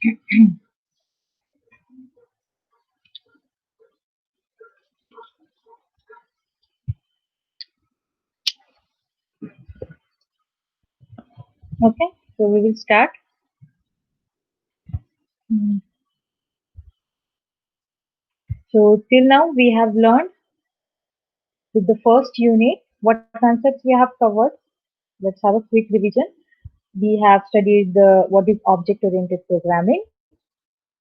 Okay, so we will start. Mm. So till now we have learned with the first unit what concepts we have covered. Let's have a quick revision. We have studied what is object-oriented programming,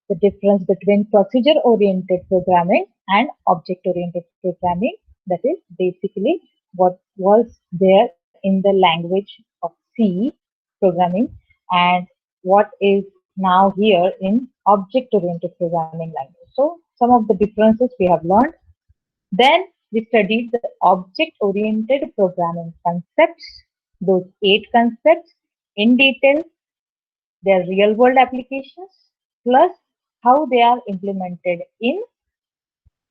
the difference between procedure-oriented programming and object-oriented programming. That is basically what was there in the language of C programming and what is now here in object-oriented programming language. So some of the differences we have learned. Then we studied the object-oriented programming concepts, those 8 concepts in detail, their real-world applications, plus how they are implemented in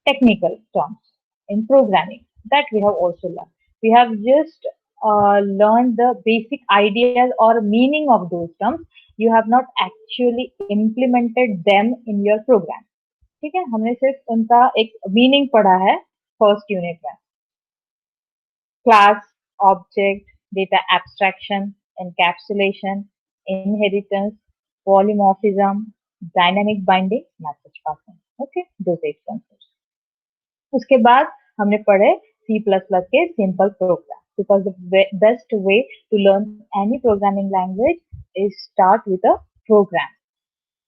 technical terms, in programming. That we have also learned. We have just learned the basic ideas or meaning of those terms. You have not actually implemented them in your program. ठीक है, हमने सिर्फ उनका एक meaning पढ़ा है first unit में. Class, object, data abstraction, encapsulation, inheritance, polymorphism, dynamic binding, message passing. Okay, those 8 concepts. उसके बाद हमने पढ़े C++ के simple program because the best way to learn any programming language is start with a program.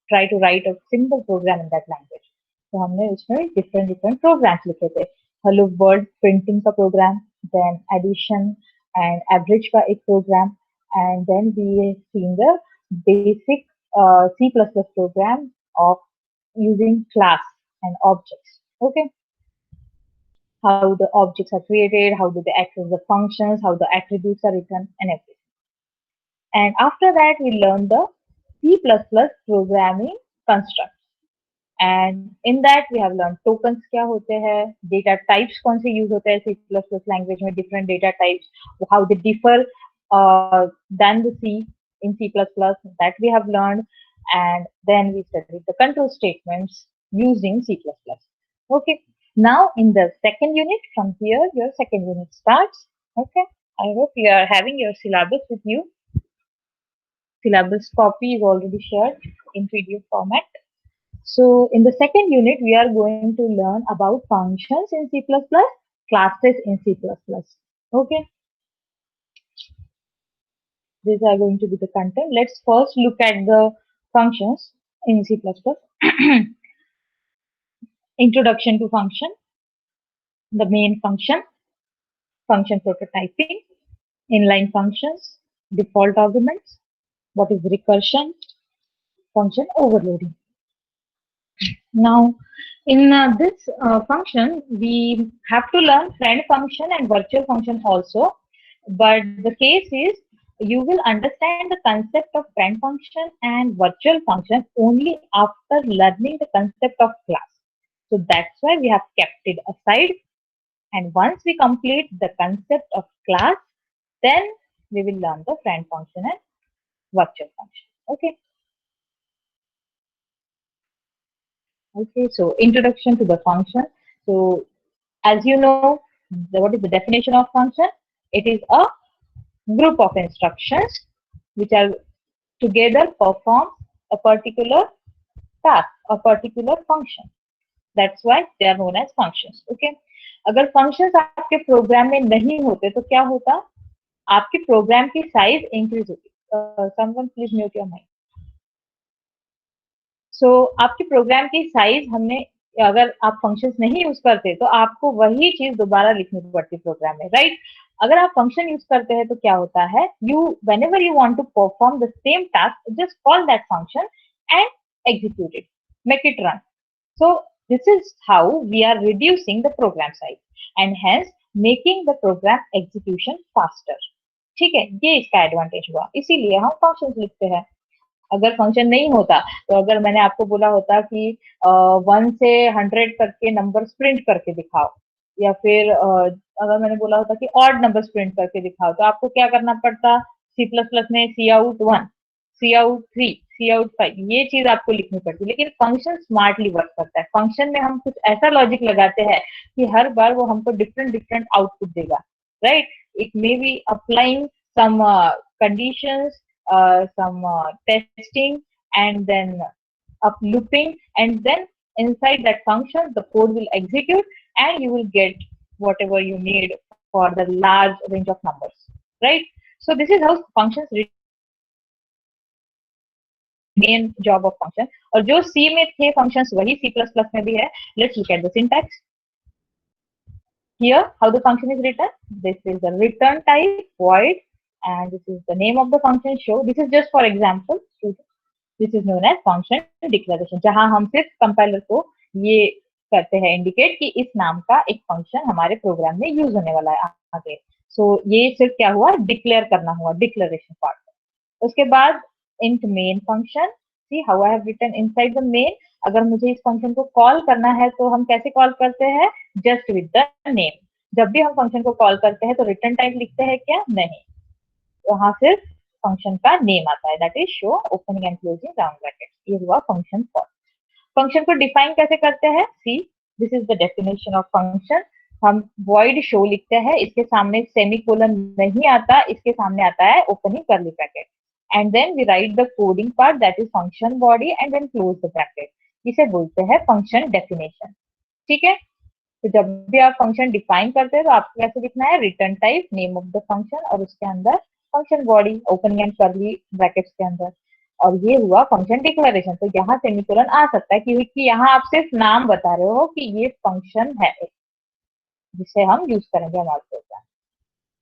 Try to write a simple program in that language. तो हमने उसमें different programs लिखे थे. Hello World printing का program, then addition and average का एक program, and then we seen the basic C++ program of using class and objects. Okay, how the objects are created, how do they access the functions, how the attributes are written, and everything. And after that, we learn the C++ programming constructs. And in that we have learned tokens क्या होते हैं, data types कौन से use होते हैं C++ language में, different data types, how they differ than the C in C++, that we have learned. And then we studied the control statements using C++. Okay, now in the second unit, from here your second unit starts. Okay, I hope you are having your syllabus with you. Syllabus copy is already shared in PDF format. So in the second unit, we are going to learn about functions in C++, classes in C++. Okay, these are going to be the content. Let's first look at the functions in C++. Introduction to function, the main function, function prototyping, inline functions, default arguments, what is recursion, function overloading. Now, in this function, we have to learn friend function and virtual function also. But the case is, you will understand the concept of friend function and virtual function only after learning the concept of class. So that's why we have kept it aside. And once we complete the concept of class, then we will learn the friend function and virtual function. Okay. Okay, so introduction to the function. So as you know, what is the definition of function? It is a group of instructions which are together perform a particular task, a particular function. That's why they are known as functions. Okay. अगर functions आपके program में नहीं होते तो क्या होता? आपके program की size increase होती. Someone please mute your mic. So आपके प्रोग्राम की साइज हमने, अगर आप फंक्शंस नहीं यूज करते तो आपको वही चीज दोबारा लिखनी पड़ती प्रोग्राम में, राइट? अगर आप फंक्शन यूज करते हैं तो क्या होता है, you whenever you want to perform the same task, just call that function and execute it, make it run. So this is how we are reducing the program size and hence making the program execution faster. ठीक है, ये इसका advantage हुआ, इसीलिए हम functions लिखते हैं. अगर फंक्शन नहीं होता तो अगर मैंने आपको बोला होता कि 1 से 100 करके नंबर प्रिंट करके दिखाओ, या फिर अगर मैंने बोला होता कि ऑड नंबर प्रिंट करके दिखाओ, तो आपको क्या करना पड़ता? C++ में cout 1, cout 3, सी आउट 5, ये चीज आपको लिखनी पड़ती है, लेकिन फंक्शन स्मार्टली वर्क करता है। फंक्शन में हम कुछ ऐसा लॉजिक लगाते हैं कि हर बार वो हमको डिफरेंट डिफरेंट आउटपुट देगा, right? It may be applying some conditions, some testing, and then up looping, and then inside that function the code will execute and you will get whatever you need for the large range of numbers, right? So this is how functions main job of function, और जो C में थे functions वही C++ में भी है. Let's look at the syntax. Here how the function is written. This is the return type void, and this is the name of the function show. This is just for example. This is known as function declaration, जहां हम सिर्फ compiler को ये करते हैं indicate कि इस नाम का एक फंक्शन हमारे प्रोग्राम में यूज होने वाला है आगे. सो ये सिर्फ क्या हुआ, डिक्लेयर करना हुआ, डिक्लेरेशन पार्ट. उसके बाद int main function. See how I have written inside the main. अगर मुझे इस फंक्शन को कॉल करना है तो हम कैसे कॉल करते हैं, जस्ट विद द नेम. जब भी हम फंक्शन को कॉल करते हैं तो रिटर्न टाइप लिखते हैं क्या, नहीं, वहां सिर्फ फंक्शन का नेम आता है, that is show opening and closing round bracket. ये हुआ फंक्शन कॉल. फंक्शन को डिफाइन कैसे करते हैं, see this is the definition of function. हम void show लिखते हैं, इसके सामने सेमीकोलन नहीं आता, इसके सामने आता है opening curly bracket, and then we write the coding part that is function body and then close the bracket. इसे बोलते हैं फंक्शन डेफिनेशन. ठीक है, तो जब भी आप फंक्शन डिफाइन करते हैं तो आपको कैसे लिखना है, return type, name of the function, और उसके अंदर function body opening and curly brackets के अंदर. और ये हुआ फंक्शन डिक्लेरेशन. तो यहाँ सेमीकोलन आ सकता है क्योंकि यहाँ आप सिर्फ नाम बता रहे हो कि ये फंक्शन है जिसे हम यूज करेंगे हमारे program.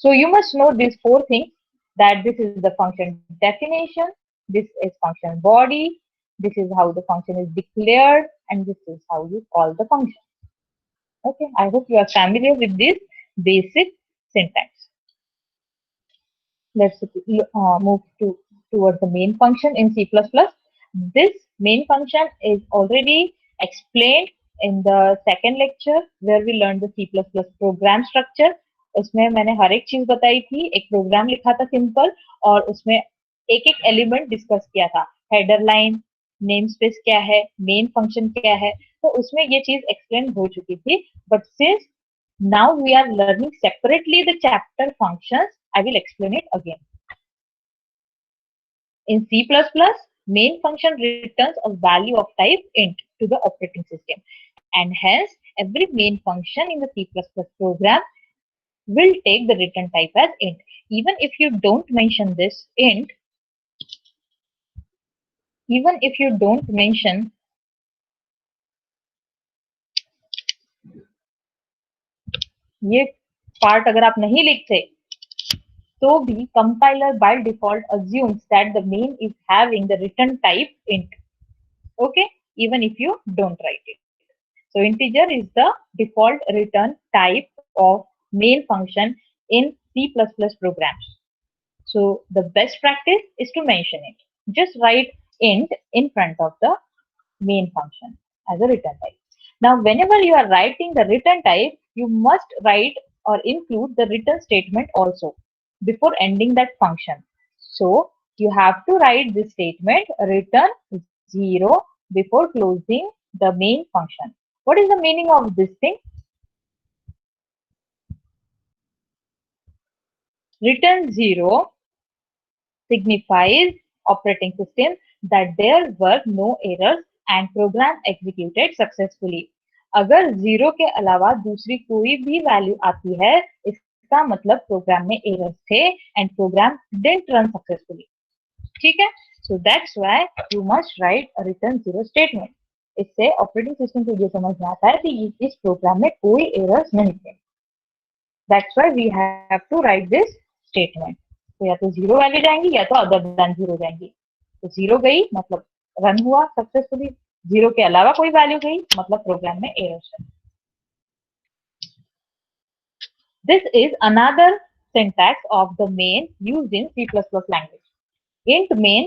So you must know this four things, that this is the function definition, this is function body, this is how the function is declared, and this is how you call the function. Okay, I hope you are familiar with this basic syntax. Let's move towards the main function in C++. This main function is already explained in the second lecture where we learned the C++ program structure. उसमें मैंने हर एक चीज बताई थी, एक programme लिखा था simple, और उसमें एक एक एलिमेंट डिस्कस किया था. हेडर लाइन, नेम स्पेस क्या है, मेन फंक्शन क्या है, तो उसमें ये चीज एक्सप्लेन हो चुकी थी. But since now we are learning separately the chapter functions, I will explain it again. In C++, main function returns a value of type int to the operating system, and hence every main function in the C++ program will take the return type as int. Even if you don't mention this int, even if you don't mention ये part, अगर आप नहीं लिखते तो भी compiler by default assumes that the main is having the return type int. Okay, even if you don't write it. So integer is the default return type of main function in C++ programs. So the best practice is to mention it. Just write int in front of the main function as a return type. Now whenever you are writing the return type, you must write or include the return statement also before ending that function. So you have to write this statement return 0 before closing the main function. What is the meaning of this thing? Return 0 signifies operating system that there were no errors and program executed successfully. अगर 0 के अलावा दूसरी कोई भी value आती है, इसका मतलब प्रोग्राम में एरर्स थे and program didn't run successfully. ठीक है, so that's why you must write a return 0 statement. इससे ऑपरेटिंग सिस्टम को ये समझ में आता है कि इस प्रोग्राम में कोई एरर्स नहीं थे. That's why we have to write this statement. तो या तो 0 वैल्यू जाएंगी या तो अदर देन 0 जाएंगी. तो 0 गई मतलब रन हुआ सक्सेसफुली, 0 के अलावा कोई वैल्यू गई मतलब प्रोग्राम में एरर्स है. This is another syntax of the main used in C++ language. Int main,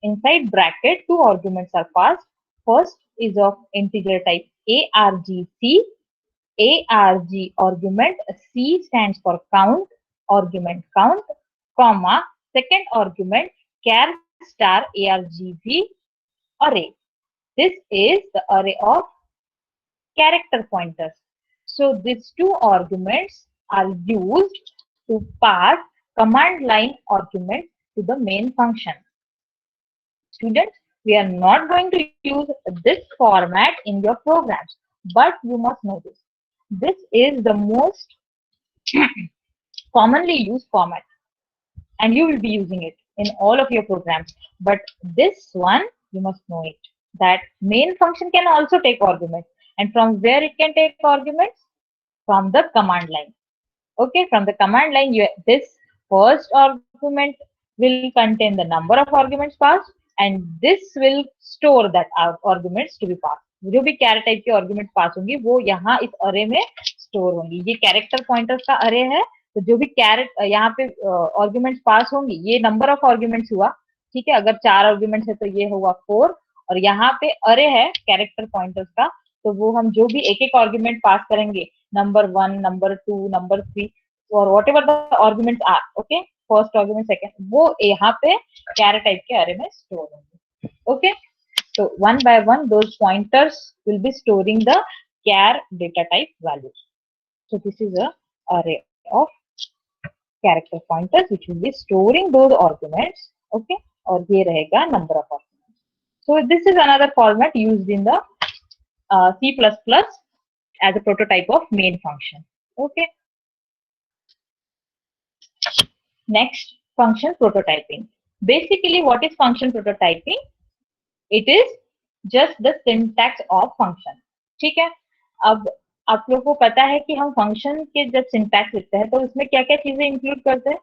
inside bracket, two arguments are passed. First is of integer type argc. Arg argument, c stands for count, argument count, comma, second argument char star argv array. This is the array of character pointers. So these two arguments are used to pass command line arguments to the main function. Students, we are not going to use this format in your programs, but you must know this. This is the most commonly used format, and you will be using it in all of your programs. But this one, you must know it, that main function can also take arguments. And from where it can take arguments? From the command line. Okay, from the command line, this first argument will contain the number of arguments passed, and this will store that arguments to be passed. जो भी character type की argument पास होंगी वो यहाँ इस अरे में store होंगी. ये कैरेक्टर पॉइंटर्स का अरे है, तो जो भी यहाँ पे आर्गुमेंट्स पास होंगी, ये नंबर ऑफ आर्गुमेंट्स हुआ. ठीक है, अगर 4 आर्गुमेंट्स है तो ये हुआ 4, और यहाँ पे अरे है कैरेक्टर पॉइंटर्स का, तो वो हम जो भी एक एक आर्गुमेंट पास करेंगे, नंबर 1, नंबर 2, नंबर 3, और whatever the arguments are, okay, first argument second, वो यहाँ पे कैरेट टाइप के अरे में स्टोर होंगे. Okay, so one by one those pointers will be storing the char data type values. So this is a array of character pointers which will be storing those arguments. Okay, और ये रहेगा number of arguments. So this is another format used in the C++ as a prototype of main function. Okay, next, function prototyping. Basically, what is function prototyping? It is just the syntax of function. ठीक है, अब आप लोगों को पता है कि हम फंक्शन के जब सिंटैक्स लिखते हैं तो उसमें क्या क्या चीजें इंक्लूड करते हैं.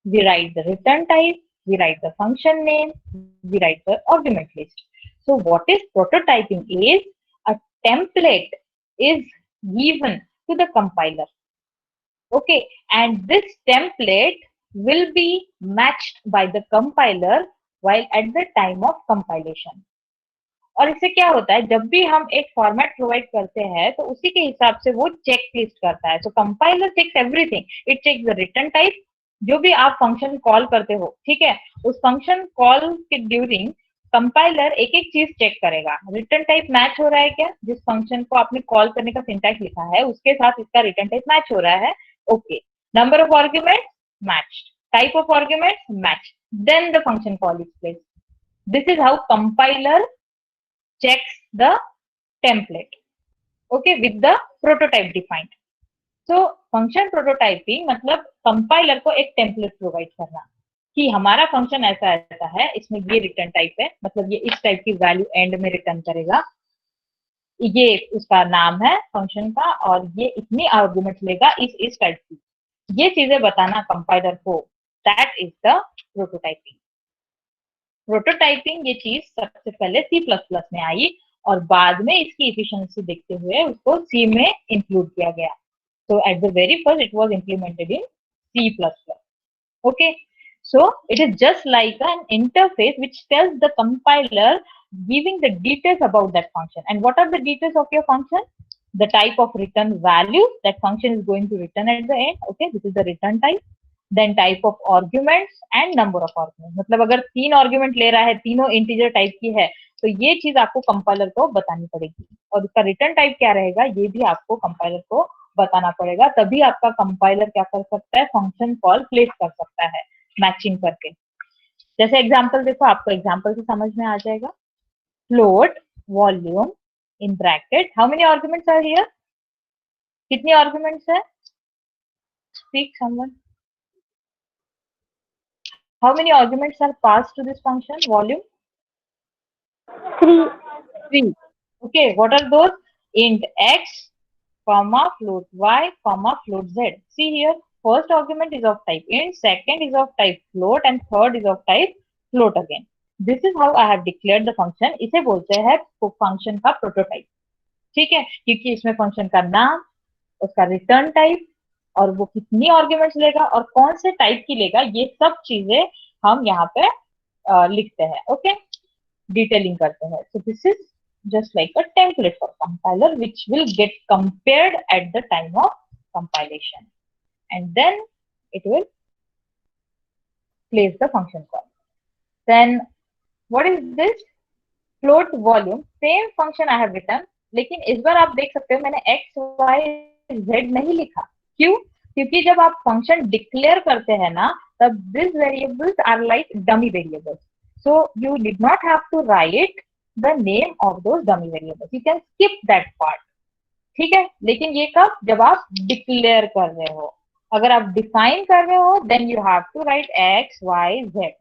We write the return type, we write the function name, we write the argument list. So what is prototyping is a template is given to the compiler. Okay, and this template will be matched by the compiler while at the time of compilation. और इससे क्या होता है, जब भी हम एक format provide करते हैं तो उसी के हिसाब से वो चेक लिस्ट करता है. So compiler checks everything. It checks the return type, जो भी आप फंक्शन कॉल करते हो, ठीक है, उस फंक्शन कॉल के ड्यूरिंग कंपाइलर एक एक चीज चेक करेगा. रिटर्न टाइप मैच हो रहा है क्या, जिस फंक्शन को आपने कॉल करने का सिंटैक्स लिखा है उसके साथ इसका रिटर्न टाइप मैच हो रहा है. Okay, number of argument matched, type of argument match, then the function call is placed. This is how compiler checks the template, okay, with the prototype defined. So function prototyping मतलब compiler को एक template provide करना कि हमारा function ऐसा ऐसा है, इसमें ये रिटर्न टाइप है, मतलब ये इस टाइप की वैल्यू एंड में रिटर्न करेगा, ये उसका नाम है फंक्शन का, और ये इतनी आर्गुमेंट लेगा इस टाइप की. ये चीजें बताना कंपाइलर को, that is the prototyping. Prototyping ये चीज सबसे पहले C++ में आई और बाद में इसकी एफिशिएंसी देखते हुए उसको C में इंक्लूड किया गया. So at the very first it was implemented in C++. Okay, so it is just like an interface which tells the compiler giving the details about that function. And what are the details of your function? The type of return value that function is going to return at the end. Okay, this is the return type. Then type of arguments and number of arguments. मतलब अगर 3 argument ले रहा है, तीनों integer type की है, तो ये चीज आपको कंपाइलर को बतानी पड़ेगी. और उसका रिटर्न टाइप क्या रहेगा ये भी आपको कंपाइलर को बताना पड़ेगा. तभी आपका कंपाइलर क्या कर सकता है, फंक्शन कॉल प्लेस कर सकता है मैचिंग करके. जैसे एग्जांपल देखो, आपको एग्जांपल से समझ में आ जाएगा. Float volume in bracket, how many arguments are here, कितनी आर्ग्यूमेंट्स है, speak someone. How many arguments are passed to this function volume? 3. 3. Okay, what are those? Int x, comma, float y, comma, float z. See here, first argument is of type int, second is of type float, and third is of type float again. This is how I have declared the function. इसे बोलते हैं function का prototype. ठीक है, क्योंकि इसमें function का नाम, उसका रिटर्न टाइप, और वो कितनी आर्ग्यूमेंट्स लेगा और कौन से टाइप की लेगा, ये सब चीजें हम यहाँ पे लिखते हैं. ओके, डिटेलिंग करते हैं. So this is just like a template for compiler which will get compared at the time of compilation, and then it will place the function call. Then what is this? Float volume. Same function I have written. लेकिन इस बार आप देख सकते हो मैंने x y z नहीं लिखा. क्यों? क्योंकि जब आप फंक्शन डिक्लेयर करते हैं ना, तब this variables are like dummy variables. So you did not have to write the name of those dummy variables. You can skip that part. ठीक है. लेकिन ये कब? जब आप डिक्लेयर कर रहे हो. अगर आप डिफाइन कर रहे हो, then you have to write x, y, z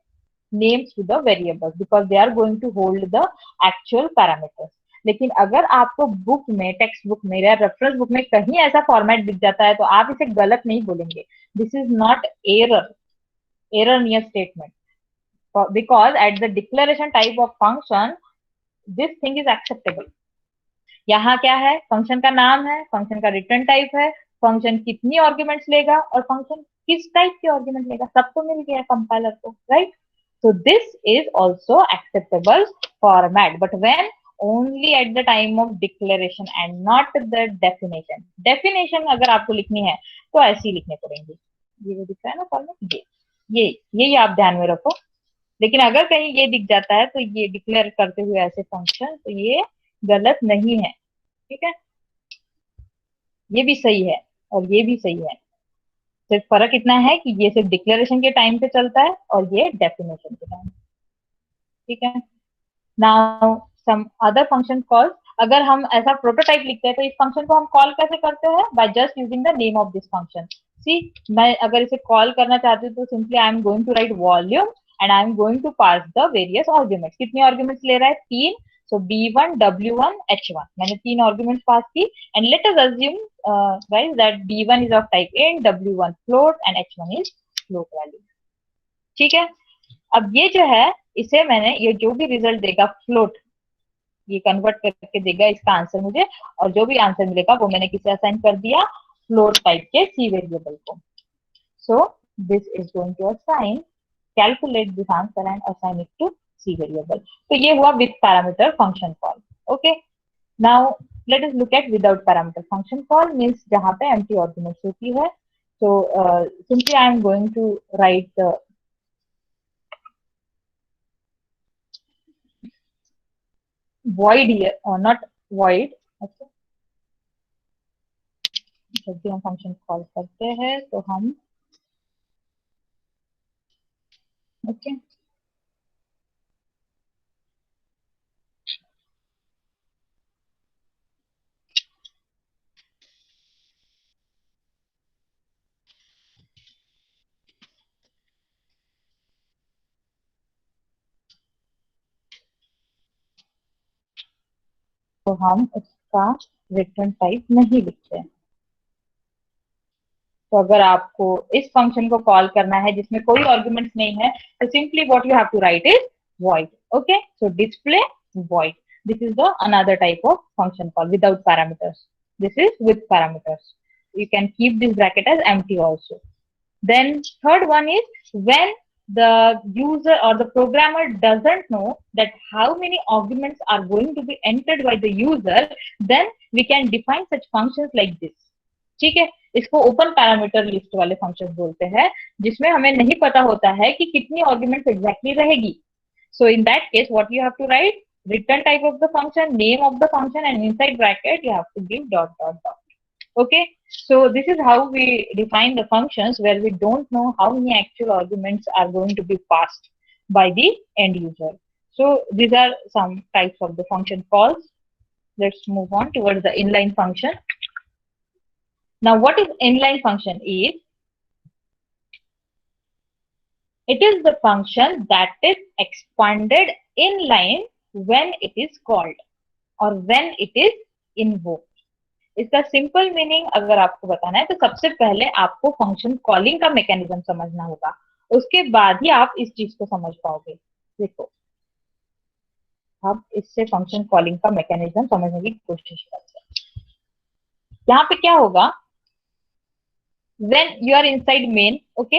names to the variables because they are going to hold the actual parameters. लेकिन अगर आपको बुक में, टेक्स्ट बुक में या रेफरेंस बुक में कहीं ऐसा फॉर्मेट दिख जाता है, तो आप इसे गलत नहीं बोलेंगे. This is not error near statement, because at the declaration type of function this thing is acceptable. यहाँ क्या है? फंक्शन का नाम है, फंक्शन का रिटर्न टाइप है, फंक्शन कितनी आर्ग्यूमेंट्स लेगा और फंक्शन किस टाइप के आर्ग्यूमेंट लेगा, सब तो मिल गया कंपाइलर को, right? So this is also acceptable format, but when only at the time of declaration and not the definition. Definition अगर आपको लिखनी है तो ऐसे ही लिखने पड़ेंगे. ये जो दिख रहा है ना फॉर्मेट, ये आप ध्यान में रखो. लेकिन अगर कहीं ये दिख जाता है तो ये डिक्लेयर करते हुए ऐसे फंक्शन, तो ये गलत नहीं है. ठीक है, ये भी सही है और ये भी सही है. सिर्फ फर्क इतना है कि ये सिर्फ डिक्लेरेशन के टाइम पे चलता है और ये डेफिनेशन के टाइम. ठीक है. Now some other function call. अगर हम ऐसा प्रोटोटाइप लिखते हैं तो इस फंक्शन को हम कॉल कैसे करते हैं? By just using the name of this function. See, मैं अगर इसे कॉल करना चाहती हूँ तो simply I am going to write volume and I am going to pass the various arguments. कितनी आर्ग्यूमेंट्स ले रहा है? 3. So B1, W1, H1. मैंने 3 आर्ग्यूमेंट्स पास की and let us assume guys that B1 is of type int, W1 float and H1 is float value. ठीक है. अब ये जो है, इसे मैंने, ये जो भी रिजल्ट देगा फ्लोट, ये कन्वर्ट करके देगा इसका आंसर मुझे, और जो भी आंसर मिलेगा वो मैंने किसे असाइन कर दिया? फ्लोट टाइप के सी वेरिएबल को. So this is going to assign, calculate this answer and assign it to C variable. तो ये हुआ with parameter function call. Okay, now let us look at without parameter function call. means जहां पे empty arguments होती है. So simply I am going to write the void here, or not void. okay, जब भी हम function call करते हैं तो हम ओके तो हम उसका रिटर्न टाइप नहीं लिखते. तो अगर आपको इस फंक्शन को कॉल करना है जिसमें कोई आर्गुमेंट्स नहीं है, तो simply what you have to right is void. okay, so display void. this is the another type of function call without parameters. this is with parameters. you can keep this bracket as empty also. Then third one is when the user or the programmer doesn't know that how many arguments are going to be entered by the user, then we can define such functions like this. ठीक है, इसको open parameter list वाले functions बोलते हैं, जिसमें हमें नहीं पता होता है कि कितनी आर्ग्यूमेंट्स एग्जैक्टली रहेगी. So in that case what you have to write? Return type of the function, name of the function, and inside bracket you have to give dot dot dot. Okay, so this is how we define the functions where we don't know how many actual arguments are going to be passed by the end user. So these are some types of the function calls. Let's move on towards the inline function. Now what is inline function is, it is the function that is expanded inline when it is called or when it is invoked. इसका simple meaning अगर आपको बताना है तो सबसे पहले आपको function calling का मैकेनिज्म समझना होगा, उसके बाद ही आप इस चीज को समझ पाओगे. देखो, अब इससे फंक्शन कॉलिंग का मैकेनिज्म समझने की कोशिश करते हैं. यहाँ पे क्या होगा? When you are inside main, okay,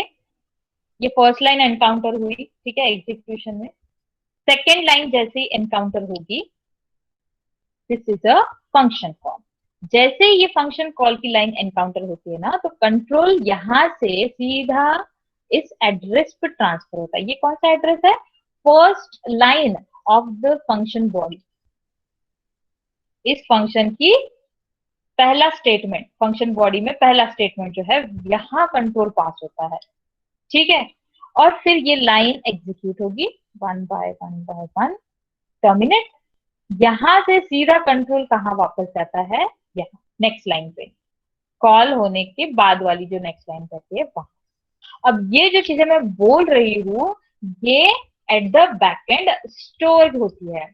ये फर्स्ट लाइन एनकाउंटर हुई, ठीक है, एग्जीक्यूशन में. सेकेंड लाइन जैसे ही एनकाउंटर होगी, this is a function call. जैसे ये फंक्शन कॉल की लाइन एनकाउंटर होती है ना, तो कंट्रोल यहां से सीधा इस एड्रेस पर ट्रांसफर होता है. ये कौन सा एड्रेस है? First line of the function body. इस फंक्शन की पहला स्टेटमेंट, फंक्शन बॉडी में पहला स्टेटमेंट जो है यहां कंट्रोल पास होता है, ठीक है। और फिर ये लाइन एग्जीक्यूट होगी वन बाय वन टर्मिनेट। यहां से सीधा कंट्रोल कहाँ वापस जाता है, यहाँ नेक्स्ट लाइन पे, कॉल होने के बाद वाली जो नेक्स्ट लाइन रहती है वहां। अब ये जो चीजें मैं बोल रही हूँ ये एट द बैकएंड स्टोर होती है।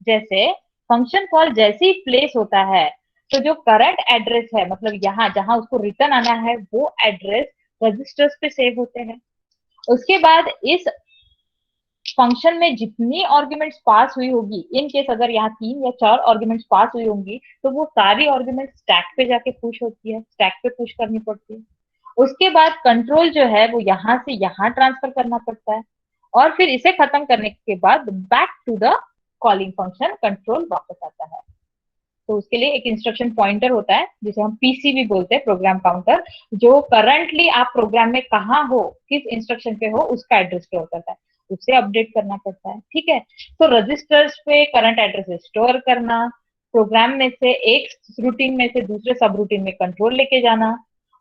जैसे फंक्शन कॉल जैसे ही प्लेस होता है तो जो करंट एड्रेस है, मतलब यहाँ जहां उसको रिटर्न आना है, वो एड्रेस रजिस्टर्स पे सेव होते हैं। उसके बाद इस फंक्शन में जितनी आर्ग्यूमेंट्स पास हुई होगी, इन केस अगर यहाँ 3 या 4 आर्ग्यूमेंट्स पास हुई होंगी तो वो सारी आर्ग्यूमेंट्स स्टैक पे जाके पुश होती है, स्टैक पे पुश करनी पड़ती है। उसके बाद कंट्रोल जो है वो यहाँ से यहाँ ट्रांसफर करना पड़ता है, और फिर इसे खत्म करने के बाद back to the calling function control वापस आता है। तो उसके लिए एक इंस्ट्रक्शन पॉइंटर होता है जिसे हम पीसीबी बोलते हैं, प्रोग्राम काउंटर, जो करंटली आप प्रोग्राम में कहाँ हो, किस इंस्ट्रक्शन पे हो, उसका एड्रेस स्टोर करता है, उसे अपडेट करना पड़ता है, ठीक है। तो रजिस्टर्स पे करंट एड्रेस स्टोर करना, प्रोग्राम में से एक रूटीन में से दूसरे सब रूटीन में कंट्रोल लेके जाना,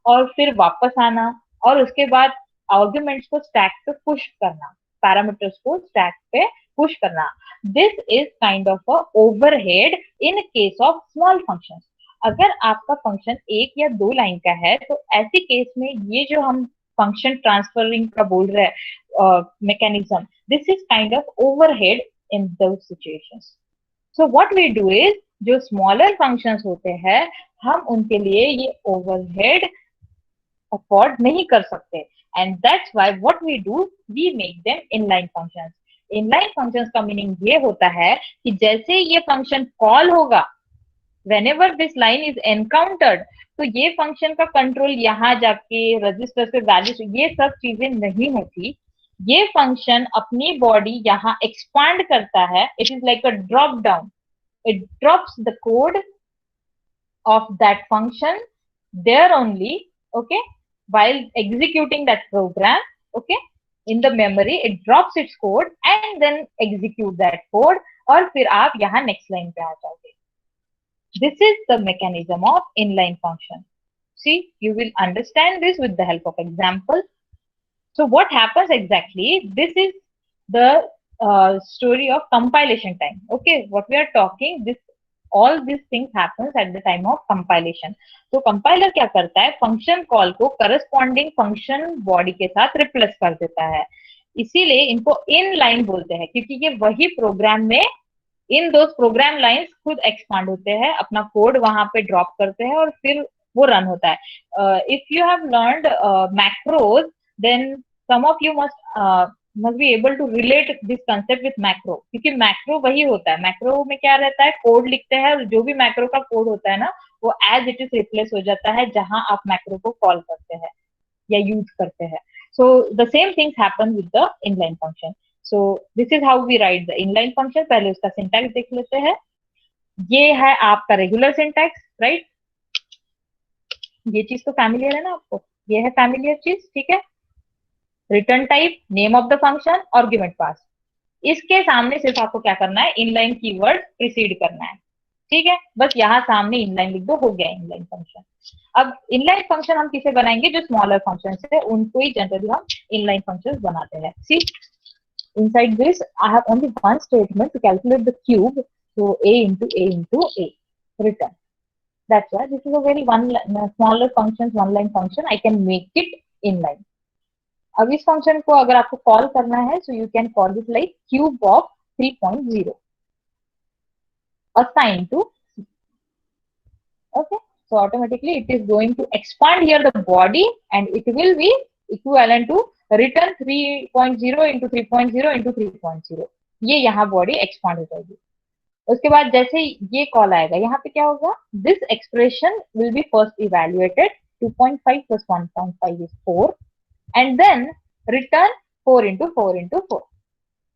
और फिर वापस आना, और उसके बाद आर्ग्यूमेंट्स को स्टैक पे पुश करना, पैरामीटर्स को स्टैक पे पुश करना। This is kind of a overhead in case of small function. अगर आपका फंक्शन 1 या 2 लाइन का है तो ऐसे केस में ये जो हम फंक्शन ट्रांसफरिंग का बोल रहे हैं mechanism, this is kind of overhead in those situations. So what we do is, जो स्मॉलर फंक्शंस होते हैं हम उनके लिए ये ओवरहेड अफोर्ड नहीं कर सकते, and that's why what we do, we make them inline functions. Inline functions का मीनिंग ये होता है कि जैसे ये फंक्शन कॉल होगा, whenever this line is encountered, तो ये फंक्शन का कंट्रोल यहाँ जाके रजिस्टर पे वैल्यू, ये सब चीजें नहीं होती। ये फंक्शन अपनी बॉडी यहाँ एक्सपांड करता है, it is like a drop down, it drops the code of that function there only, okay, while executing that program, okay, in the memory it drops its code and then execute that code, और फिर आप यहाँ next line पे आ जाओगे। This is the mechanism of inline function. See, you will understand this with the help of example. So what happens exactly? This is the story of compilation time. Okay, what we are talking, this all these things happens at the time of compilation. तो compiler क्या करता है, function call को corresponding function body के साथ replace कर देता है। इसीलिए इनको इन लाइन बोलते हैं, क्योंकि ये वही प्रोग्राम में इन दो प्रोग्राम लाइंस खुद एक्सपांड होते हैं, अपना कोड वहां पे ड्रॉप करते हैं और फिर वो रन होता है। If you have learned macros, then some of you must be able to relate this concept with macro, क्योंकि मैक्रो वही होता है। मैक्रो में क्या रहता है, कोड लिखते हैं और जो भी मैक्रो का कोड होता है ना, वो एज इट इज रिप्लेस हो जाता है जहां आप मैक्रो को कॉल करते हैं या यूज करते हैं। So the same things happen with the inline function. So this is how we write the inline function. पहले उसका सिंटैक्स देख लेते हैं। ये है आपका रेगुलर सिंटैक्स, राइट। ये चीज तो फैमिलियर है ना आपको, ये है फैमिलियर चीज, ठीक है। Return type, name of the function, argument pass. इसके सामने सिर्फ आपको क्या करना है, इनलाइन कीवर्ड प्रीसीड करना है, ठीक है। बस यहाँ सामने इनलाइन लिख दो, हो गया इनलाइन फंक्शन। अब इनलाइन फंक्शन हम किसे बनाएंगे, जो स्मॉलर फंक्शन है उनको ही जनरली हम इनलाइन फंक्शन बनाते हैं। सी, inside this I have only one statement to calculate the cube, so a into a return. That's why this is a very smaller functions, one line function. I can make it inline. अब इस function को अगर आपको call करना है, so you can call this like cube of 3.0 assigned to c. Okay, so automatically it is going to expand here the body and it will be equivalent to return 3.0 into 3.0 into 3.0। ये यहाँ body expand हो जाएगी। उसके बाद जैसे ये call आएगा, यहाँ पे क्या होगा, this expression will be first evaluated, 2.5 plus 1.5 is 4 and then return 4 into 4 into 4,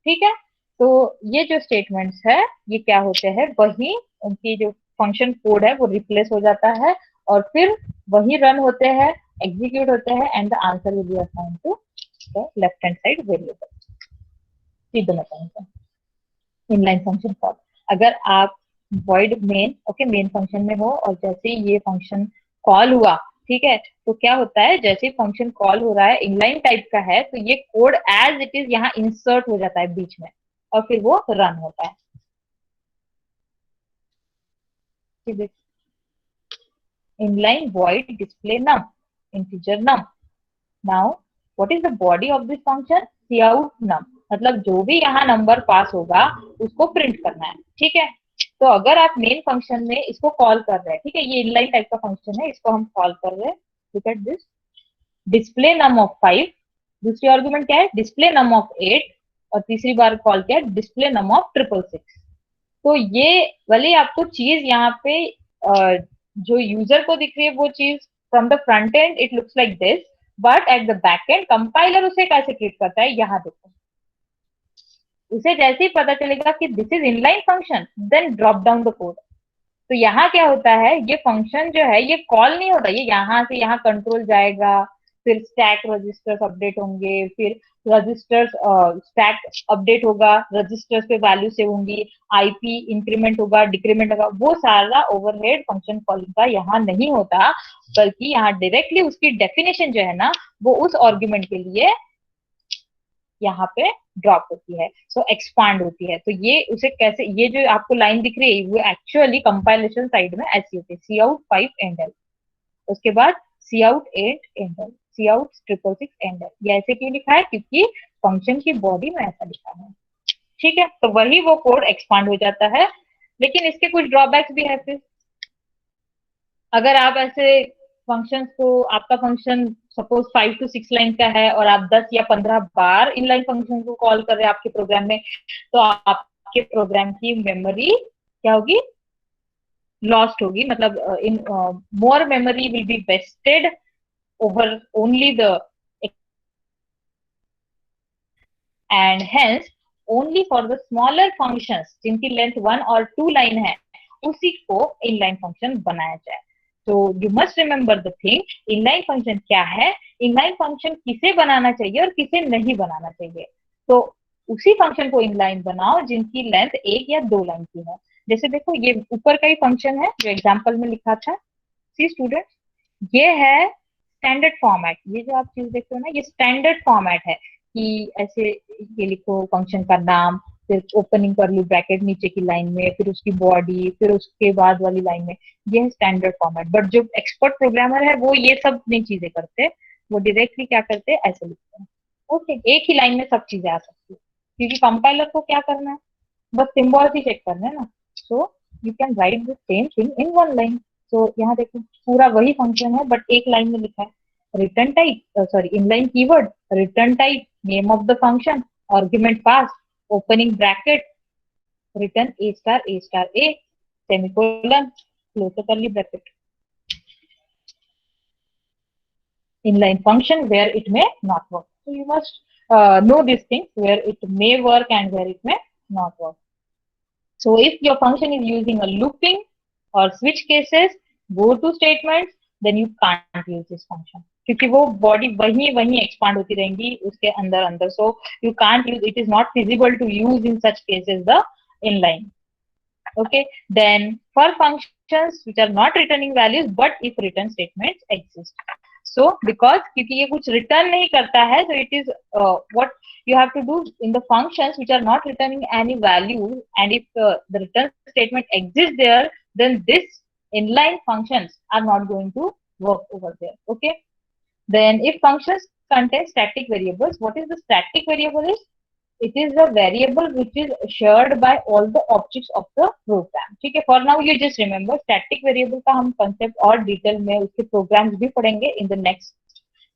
ठीक है। तो ये जो स्टेटमेंट्स है ये क्या होते हैं, वही उनकी जो फंक्शन कोड है वो रिप्लेस हो जाता है और फिर वही रन होते हैं, एग्जीक्यूट होते हैं, and the answer will be assigned to the left hand side variable, with the mechanism inline function call. अगर आप void मेन मेन फंक्शन में हो और जैसे ये फंक्शन कॉल हुआ, ठीक है, तो क्या होता है, जैसे फंक्शन कॉल हो रहा है इनलाइन टाइप का है, तो ये कोड एज इट इज यहाँ इंसर्ट हो जाता है बीच में और फिर वो रन होता है। inline void display num integer num. Now what is the body of this function? cout num, मतलब जो भी यहाँ नंबर पास होगा उसको प्रिंट करना है, ठीक है। तो अगर आप मेन फंक्शन में इसको कॉल कर रहे हैं, ठीक है, ये इनलाइन टाइप का फंक्शन है, इसको हम कॉल कर रहे हैं, look at this, display num of 5, दूसरी आर्गुमेंट क्या है, डिस्प्ले नम ऑफ 8, और तीसरी बार कॉल क्या है, डिस्प्ले नम ऑफ 666। तो ये वाली आपको चीज यहाँ पे जो यूजर को दिख रही है वो चीज from the front end it looks like this, but at the back and compiler उसे कैसे ट्रीट करता है, यहाँ देखो, उसे जैसे ही पता चलेगा कि this is inline function, then drop down the code. तो यहाँ क्या होता है, ये फंक्शन जो है ये कॉल नहीं होता, ये यहाँ से यहाँ कंट्रोल जाएगा, फिर स्टैक रजिस्टर्स अपडेट होंगे, फिर रजिस्टर्स स्टैक अपडेट होगा, रजिस्टर्स पे वैल्यू सेव होंगी, आईपी इंक्रीमेंट होगा, डिक्रीमेंट होगा, वो सारा ओवरहेड फंक्शन कॉलिंग का यहाँ नहीं होता, बल्कि यहाँ डायरेक्टली उसकी डेफिनेशन जो है ना वो उस आर्गुमेंट के लिए यहाँ पे ड्रॉप होती है, सो एक्सपांड होती है। तो ये उसे कैसे, ये जो आपको लाइन दिख रही है वो एक्चुअली कंपाइलेशन साइड में ऐसी होती है, सी आउट 5 एंडल, उसके बाद सी आउट 8 एंडल, सी आउट 666 एंडल। ये ऐसे क्यों लिखा है, क्योंकि फंक्शन की बॉडी में ऐसा लिखा है, ठीक है। तो वही वो कोड एक्सपांड हो जाता है, लेकिन इसके कुछ ड्रॉबैक्स भी है। फिर अगर आप ऐसे फंक्शंस को, आपका फंक्शन सपोज 5 to 6 लाइन का है और आप 10 या 15 बार इनलाइन फंक्शन को कॉल कर रहे हैं आपके प्रोग्राम में, तो आपके प्रोग्राम की मेमोरी क्या होगी, लॉस्ट होगी, मतलब in more memory will be wasted over only the, and hence only for the smaller functions जिनकी लेंथ 1 और 2 लाइन है उसी को इनलाइन फंक्शन बनाया जाए। तो you must remember the thing, inline function क्या है, इनलाइन फंक्शन किसे बनाना चाहिए और किसे नहीं बनाना चाहिए। तो उसी फंक्शन को इनलाइन बनाओ जिनकी लेंथ 1 या 2 लाइन की है। जैसे देखो ये ऊपर का ही फंक्शन है जो एग्जाम्पल में लिखा था, सी स्टूडेंट, ये है स्टैंडर्ड फॉर्मेट, ये जो आप चीज देखते हो ना ये स्टैंडर्ड फॉर्मेट है कि ऐसे ये लिखो फंक्शन का नाम, फिर ओपनिंग कर्ली ब्रैकेट नीचे की लाइन में, फिर उसकी बॉडी, फिर उसके बाद वाली लाइन में, ये है स्टैंडर्ड फॉर्मेट। बट जो एक्सपर्ट प्रोग्रामर है वो ये सब नहीं चीजें करते, वो डायरेक्टली क्या करते हैं, ऐसे लिखते हैं, ओके, एक ही लाइन में सब चीजें आ सकती है, क्योंकि कंपाइलर को क्या करना है, बस सिंबल्स ही चेक करना है ना। So you can write the same thing in one line. तो यहाँ देखो पूरा वही फंक्शन है बट एक लाइन में लिखा है, return type, sorry inline keyword, return type, name of the function, argument pass, opening bracket, return a star a, semicolon, close the curly bracket. Inline function where it may not work. So you must know these things where it may work and where it may not work. So if your function is using a looping or switch cases, go to statements, then you can't use this function क्योंकि वो body वही वही expand होती रहेंगी उसके अंदर अंदर, so you can't use, it is not feasible to use in such cases the inline. Okay, then for functions which are not returning values but if return statements exist, so because क्योंकि ये कुछ return नहीं करता है, so it is what you have to do in the functions which are not returning any value, and if the return statement exists there, then this inline functions are not going to work over there. Okay, then if functions contain static variables, what is the static variable is, it is a variable which is shared by all the objects of the program. ठीक है, for now you just remember static variable का हम concept और detail में उसके programs भी पढ़ेंगे in the next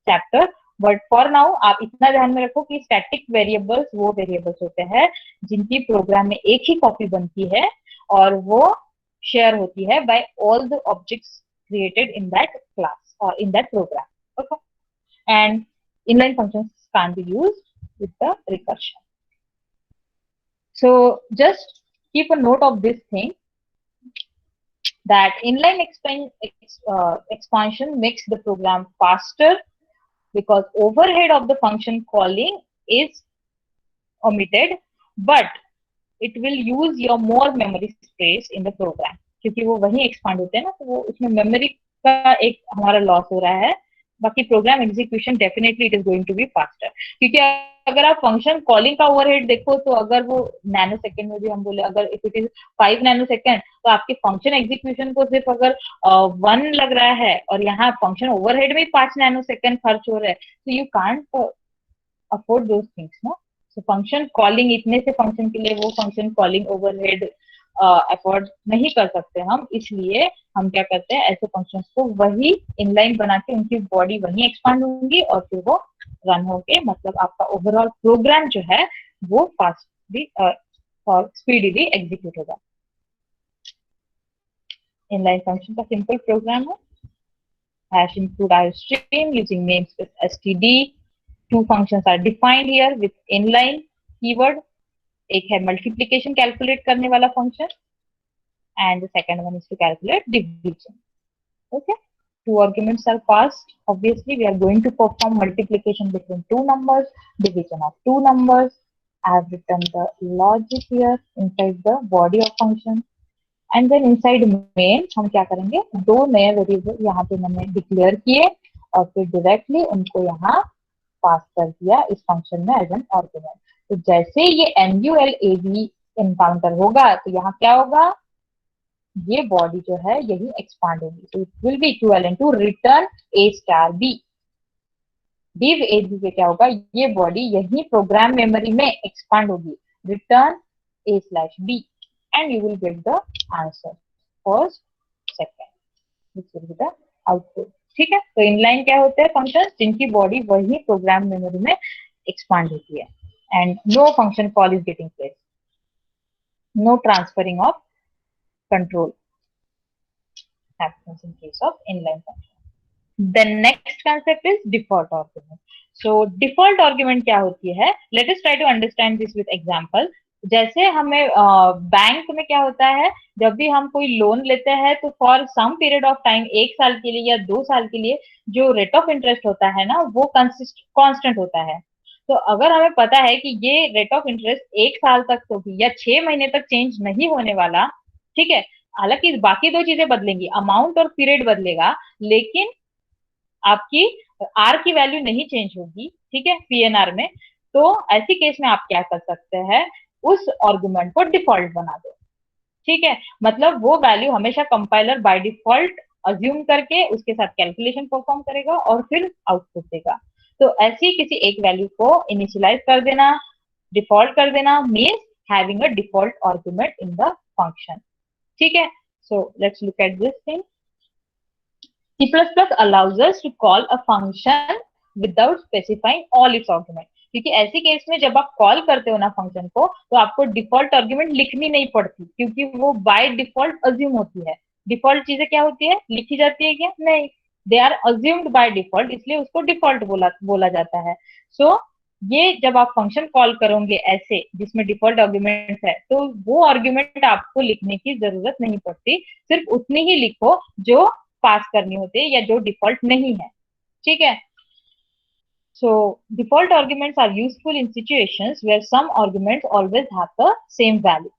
chapter, but for now आप इतना ध्यान में रखो कि static variables वो variables होते हैं जिनकी program में एक ही copy बनती है और वो share होती है by all the objects created in that class or in that program. Okay, and inline functions can be used with the recursion. So just keep a note of this thing, that inline expansion makes the program faster because overhead of the function calling is omitted, but it will use your more memory space in the program, क्योंकि वो वही expand होते हैं ना, तो वो उसमें memory का एक हमारा लॉस हो रहा है। बाकी program execution definitely it is going to be faster, क्योंकि अगर आप फंक्शन कॉलिंग का ओवरहेड देखो तो अगर वो नैनो सेकेंड में भी हम बोले, अगर if it is 5 nano second, तो आपके फंक्शन एग्जीक्यूशन को सिर्फ अगर 1 लग रहा है और यहाँ फंक्शन ओवरहेड में 5 नैनो सेकेंड खर्च हो रहा है, तो you can't afford those things ना। तो फंक्शन कॉलिंग, इतने से फंक्शन के लिए वो फंक्शन कॉलिंग ओवरहेड अफोर्ड नहीं कर सकते हम, इसलिए हम क्या करते हैं, ऐसे फंक्शंस को वही इनलाइन बना के उनकी बॉडी वही एक्सपांड होंगी और फिर वो रन होंगे, मतलब आपका ओवरऑल प्रोग्राम जो है वो फास्टली और स्पीडीली एग्जीक्यूट होगा। इनलाइन फंक्शन का सिंपल प्रोग्राम है, hash include iostream using namespace std. Two functions are defined here with inline keyword. एक है मल्टीप्लीकेशन कैलकुलेट करने वाला function and the second one is to calculate division. Okay, two arguments are passed. Obviously we are going to perform multiplication between two numbers, division of two numbers. I have written the logic here inside the body of function and then inside main हम क्या करेंगे, दो नए variable यहाँ पे मैंने declare किए और फिर डायरेक्टली उनको यहाँ पास कर दिया इस फंक्शन में एज एन आर्गुमेंट। तो जैसे ये MULAV एनकाउंटर होगा तो यहाँ क्या होगा, ये बॉडी जो है यही एक्सपांड होगी, तो it will be equivalent to return A star B। div AB पे क्या होगा, ये बॉडी यही प्रोग्राम मेमोरी में एक्सपांड होगी, return A/B and you will get the answer first second, this will be the output. ठीक है, तो इनलाइन क्या होते हैं फंक्शन जिनकी बॉडी वही प्रोग्राम मेमोरी में एक्सपांड होती है and no function call is getting place, no transferring of control happens in case of inline function. The next concept is default argument. So default argument क्या होती है, let us try to understand this with example. जैसे हमें bank में क्या होता है, जब भी हम कोई लोन लेते हैं तो for some period of time, 1 साल के लिए या 2 साल के लिए, जो रेट ऑफ इंटरेस्ट होता है ना वो कांस्टेंट होता है। तो अगर हमें पता है कि ये रेट ऑफ इंटरेस्ट 1 साल तक तो भी या 6 महीने तक चेंज नहीं होने वाला, ठीक है, हालांकि बाकी दो चीजें बदलेंगी, अमाउंट और पीरियड बदलेगा, लेकिन आपकी आर की वैल्यू नहीं चेंज होगी, ठीक है, पीएनआर में। तो ऐसी केस में आप क्या कर सकते हैं, उस आर्गुमेंट को डिफॉल्ट बना दो। ठीक है, मतलब वो वैल्यू हमेशा कंपाइलर बाय डिफॉल्ट अज्यूम करके उसके साथ कैलकुलेशन परफॉर्म करेगा और फिर आउटपुट देगा। तो ऐसी किसी एक वैल्यू को इनिशियलाइज कर देना, डिफॉल्ट कर देना, means having a default argument in the function. ठीक है, so let's look at this thing. C++ allows us to call a function without specifying all its argument, क्योंकि ऐसी केस में जब आप कॉल करते हो ना फंक्शन को, तो आपको डिफॉल्ट आर्गुमेंट लिखनी नहीं पड़ती, क्योंकि वो बाय डिफॉल्ट अज्यूम होती है। डिफॉल्ट चीजें क्या होती है, लिखी जाती है क्या, नहीं, they are assumed by default, इसलिए उसको डिफॉल्ट बोला जाता है। सो ये जब आप फंक्शन कॉल करोगे ऐसे जिसमें डिफॉल्ट आर्गुमेंट है, तो वो आर्गुमेंट आपको लिखने की जरूरत नहीं पड़ती, सिर्फ उतनी ही लिखो जो पास करनी होती है या जो डिफॉल्ट नहीं है। ठीक है, so default arguments are useful in situations where some arguments always have the same value,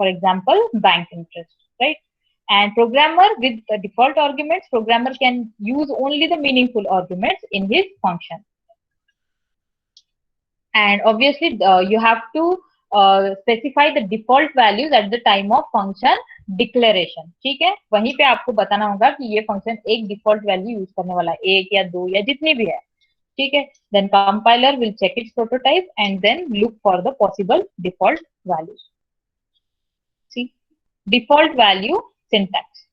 for example bank interest, right? And programmer with the default arguments, programmer can use only the meaningful arguments in his function. And obviously you have to specify the default values at the time of function declaration. ठीक है, वहीं पे आपको बताना होगा कि ये function एक डिफॉल्ट वैल्यू यूज करने वाला है, 1 या 2 या जितनी भी है। ठीक है, then compiler will check its prototype and then look for the possible default values. See default value syntax,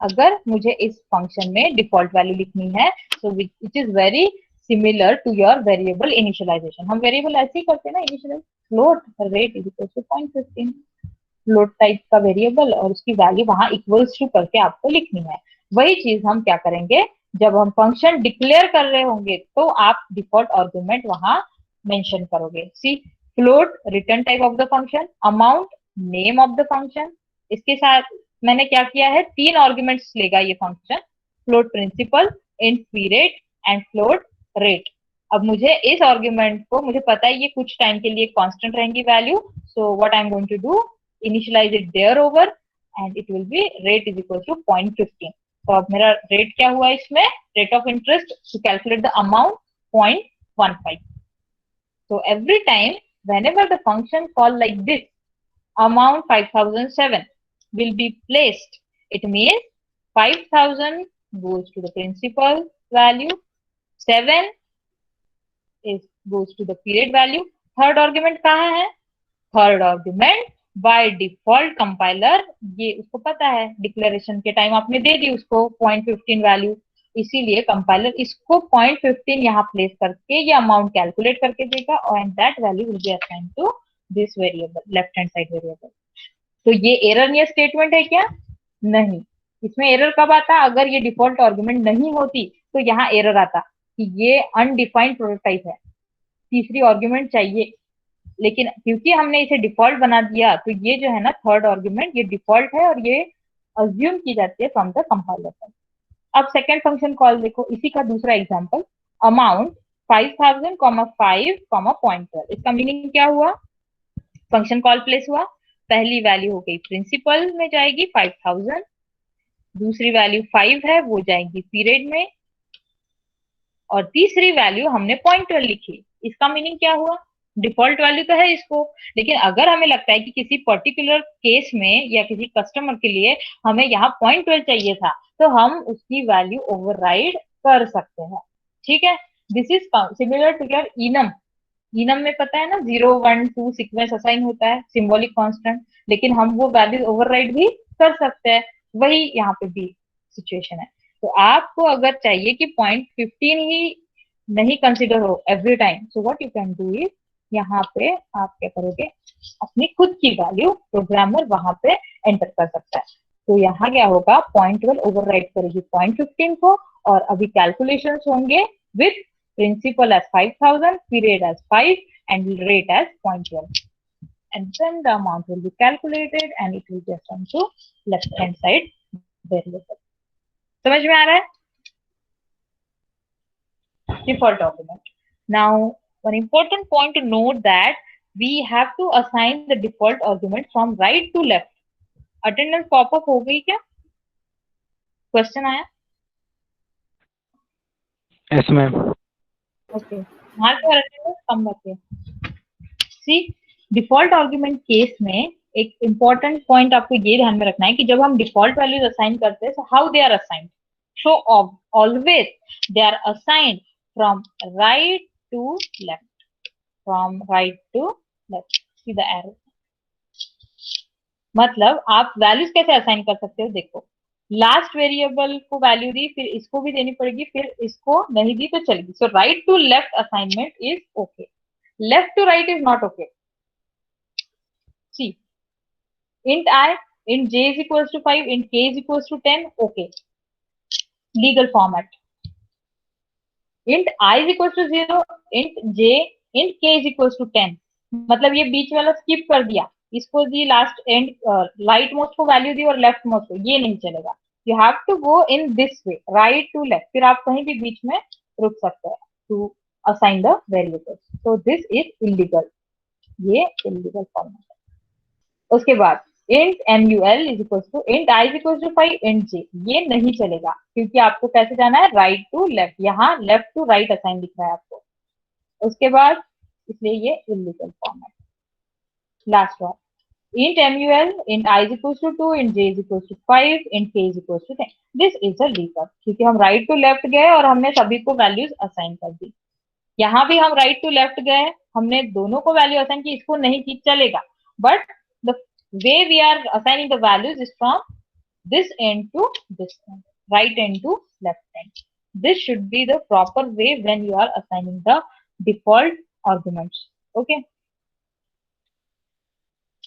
अगर मुझे इस फंक्शन में डिफॉल्ट वैल्यू लिखनी है, so it is very similar to your variable initialization. हम वेरिएबल ऐसे ही करते हैं ना, initialize float rate is equal to 0.15, float type का वेरिएबल, और उसकी वैल्यू वहां इक्वल्स टू करके आपको लिखनी है। वही चीज हम क्या करेंगे, जब हम फंक्शन डिक्लेयर कर रहे होंगे तो आप डिफॉल्ट आर्गुमेंट वहां मेंशन करोगे। See float return type of the function, amount name of the function, इसके साथ मैंने क्या किया है, 3 आर्गुमेंट्स लेगा ये function, float principal, int period and float rate. अब मुझे इस आर्ग्यूमेंट को, मुझे पता है ये कुछ टाइम के लिए कांस्टेंट रहेंगी value, so what I am going to do, initialize it there over and it will be rate is equal to 0.15। तो अब मेरा रेट क्या हुआ इसमें, rate of interest to calculate the amount 0.15। So every time whenever the function call like this, amount 5007 will be placed. It means 5000 goes to the principal value, 7 is goes to the period value. Third argument कहाँ है? Third argument by default compiler, ये उसको पता है, declaration के time आपने दे दी उसको 0.15 value, इसीलिए कंपाइलर इसको 0.15 यहाँ प्लेस करके ये अमाउंट कैलकुलेट करके देगा and that value will be assigned to this variable, left hand side variable. तो ये एरर नियर स्टेटमेंट है क्या? नहीं। इसमें एरर कब आता? अगर ये डिफॉल्ट आर्गुमेंट नहीं होती तो यहाँ एरर आता कि ये अनडिफाइंड प्रोटोटाइप है, तीसरी आर्गुमेंट चाहिए, लेकिन क्योंकि हमने इसे डिफॉल्ट बना दिया तो ये जो है ना थर्ड आर्गुमेंट ये डिफॉल्ट है और ये अज्यूम की जाती है फ्रॉम द कंपाइलर। अब सेकंड फंक्शन कॉल देखो, इसी का दूसरा एग्जांपल, अमाउंट 5000, 5, पॉइंटर। इसका मीनिंग क्या हुआ? फंक्शन कॉल प्लेस हुआ, पहली वैल्यू हो गई प्रिंसिपल में जाएगी 5000, दूसरी वैल्यू 5 है वो जाएगी पीरियड में, और तीसरी वैल्यू हमने पॉइंटर लिखी। इसका मीनिंग क्या हुआ? डिफॉल्ट वैल्यू तो है इसको, लेकिन अगर हमें लगता है कि किसी पर्टिकुलर केस में या किसी कस्टमर के लिए हमें यहाँ 0.12 चाहिए था तो हम उसकी वैल्यू ओवरराइड कर सकते हैं। ठीक है, this is similar to your enum. Enum में पता है ना 0, 1, 2 सीक्वेंस असाइन होता है, सिंबॉलिक कांस्टेंट, लेकिन हम वो वैल्यू ओवरराइड भी कर सकते हैं, वही यहाँ पे भी सिचुएशन है। तो आपको अगर चाहिए कि 0.15 ही नहीं कंसिडर हो every time, so what you can do is, यहाँ पे आप क्या करोगे, अपनी खुद की वैल्यू प्रोग्रामर वहां पे एंटर कर सकता है। तो यहाँ क्या होगा, 0.12 ओवरराइड करेगी 0.15 को, और अभी कैलकुलेशंस होंगे with principal as 5000, period as 5 and rate as 0.12, and then the amount will be calculated and it will be assigned to left hand side variable। समझ में आ रहा है? Default argument. Now one important point to note that we have to assign the default argument from right to left। Attendance popup हो गई क्या? Question आया? Yes ma'am. Okay, कम रखिए। सी, default argument case में एक इंपॉर्टेंट पॉइंट आपको ये ध्यान में रखना है कि जब हम डिफॉल्ट वैल्यूज असाइन करते हैं, how they are assigned, so always they are assigned from right to left, from right to left. See the arrow, मतलब आप वैल्यूज कैसे असाइन कर सकते हो, देखो लास्ट वेरिएबल को वैल्यू दी, फिर इसको भी देनी पड़ेगी, फिर इसको नहीं दी तो चलेगी। So right to left assignment is okay, left to right is not okay. See, int I, int j is equals to 5, int k is equals to 10, okay, legal format। int I is equals to 0, int j, int k is equals to 10, मतलब ये बीच वाला skip कर दिया, इसको दी last and right most को value दी और लेफ्ट मोस्ट को, ये नहीं चलेगा। You have to go in this way, right to left, फिर आप कहीं भी बीच में रुक सकते हैं to assign the variables. So this is illegal, ये इलीगल फॉर्मेट है। उसके बाद int mul is equals to int I is equals to 5, int j, ये नहीं चलेगा क्योंकि आपको कैसे जाना है, राइट टू लेफ्ट, यहाँ लेफ्ट टू राइट असाइन दिख रहा है आपको। उसके बाद इसलिए ये illegal format. Last one, int mul, int I is equals to 2, int j is equals to 5, int k is equals to 10, this is a legal, क्योंकि हम राइट टू लेफ्ट गए और हमने सभी को वैल्यूज असाइन कर दी। यहाँ भी हम राइट टू लेफ्ट गए, हमने दोनों को वैल्यू असाइन की, इसको नहीं की, चलेगा, but the way we are assigning the values is from this end to this end, right end to left end. This should be the proper way when you are assigning the default arguments. Okay,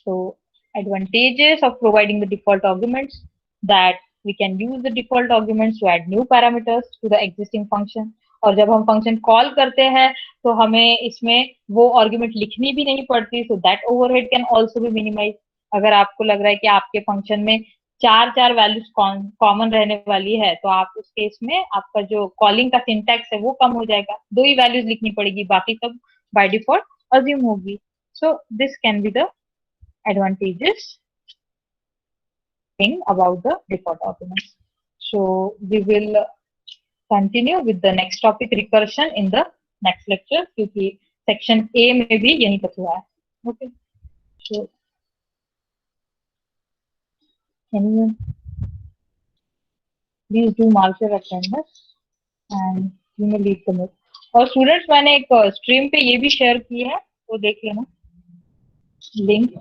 so advantages of providing the default arguments, that we can use the default arguments to add new parameters to the existing function, और जब हम function call करते हैं तो हमें इसमें वो argument लिखनी भी नहीं पड़ती, so that overhead can also be minimized। अगर आपको लग रहा है कि आपके फंक्शन में चार चार वैल्यूज कॉमन रहने वाली है, तो आप उस केस में आपका जो कॉलिंग का सिंटैक्स है वो कम हो जाएगा, दो ही वैल्यूज लिखनी पड़ेगी, बाकी सब बाय डिफॉल्ट अज्यूम होगी. So this can be the advantages thing about the default arguments. So we will continue with the next topic recursion in the next lecture, क्योंकि section A में भी यही तक हुआ है. Okay. So anyone please do mark your attendance and you may leave the note. और students मैंने एक स्ट्रीम पे ये भी शेयर की है, वो देख लेना लिंक.